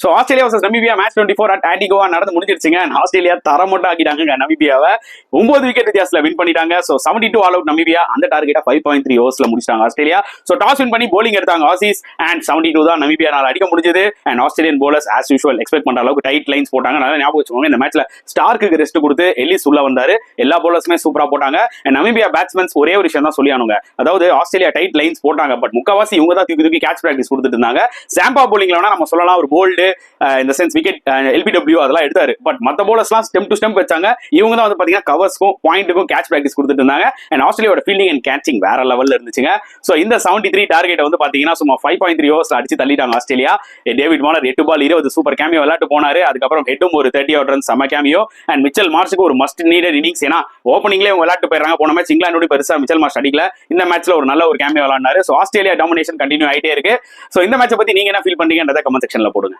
So Australia versus Namibia match 24 at Antigua நடந்து முடிஞ்சிருச்சுங்க. Australia தரமட்டம் ஆக்கிட்டாங்க நமீபியாவை. 9 wicket வித்தியாசத்துல win பண்ணிட்டாங்க. So 72 all out Namibia. அந்த டார்கெட்டை 5.3 ஓவர்ஸ்ல முடிச்சிட்டாங்க ஆஸ்திரேலியா. ஸோ டாஸ் வின் பண்ணி போலிங் எடுத்தாங்க ஆசிஸ் அண்ட் 72 தான் நமீபியானால அடிக்க முடிஞ்சது. And Australian bowlers as usual expect பண்ற அளவுக்கு டைட் லைன்ஸ் போட்டாங்க. நல்லா ஞாபகம் வச்சுக்கோங்க, இந்த மேட்ச்ல ஸ்டார்க்கு ரெஸ்ட் கொடுத்து எல்லிஸ் உள்ள வந்தாரு. எல்லா போலர்ஸுமே சூப்பரா போட்டாங்க. அண்ட் நமீபியா பேட்ஸ்மேன்ஸ் ஒரே ஒரு விஷயம் தான் சொல்லியானுங்க, அதாவது ஆஸ்திரேலியா டைட் லைன்ஸ் போட்டாங்க, பட் முக்காவாசி இவங்க தான் தூக்கி கேட்ச் பிராக்டிஸ் கொடுத்துட்டு இருந்தாங்க. சாம்பா போலிங்ல வேணா நம்ம சொல்லலாம் ஒரு போல்டு இந்த சென்ஸ் விக்கெட் எல்பிடபிள்யூ அதெல்லாம் எடுத்தாரு. பட் மத்த போலர்ஸ்லாம் ஸ்டெம் டு ஸ்டெம் வச்சாங்க. இவங்க தான் வந்து பாத்தீங்கன்னா கவர்ஸ்க்கும் பாயிண்ட்டுக்கும் கேட்ச் பிராக்டிஸ் கொடுத்துட்டு இருந்தாங்க. அண்ட் ஆஸ்திரேலியாவோட ஃபீல்டிங் அண்ட் கேட்சிங் வேற லெவல்ல இருந்துச்சுங்க. ஸோ இந்த 73 டார்கெட் வந்து பாத்தீங்கன்னா சும்மா 5.3 ஓவர்ஸ்ல அடிச்சு தள்ளிட்டாங்க ஆஸ்திரேலியா. டேவிட் வார்னர் 8 பால் 20 சூப்பர் கேமியோ விளையாட்டு போனாரு. அதுக்கப்புறம் ஹெட்டும் ஒரு 30 அவுட் ரன் செம கேமியோ. அண்ட் மிச்சல் மார்ஷுக்கு ஒரு மஸ்ட் நீடட் இன்னிங்ஸ். ஏன்னா ஓப்பனிங்லேயே விளையாட்டு போயிடுறாங்க. போன மேட்ச் இங்கிலாந்து பெருசா மிச்சல் மார்ஷ் அடிக்கல. இந்த மேட்ச்ல ஒரு நல்ல ஒரு கேமியோ விளையாடினாரு. ஸோ ஆஸ்திரேலியா டாமினேஷன் கண்டினியூ ஆயிட்டே இருக்கு. ஸோ இந்த மேட்சை பத்தி நீங்க என்ன ஃபீல் பண்றீங்கன்றத கமெண்ட் செக்ஷன்ல போடுங்க.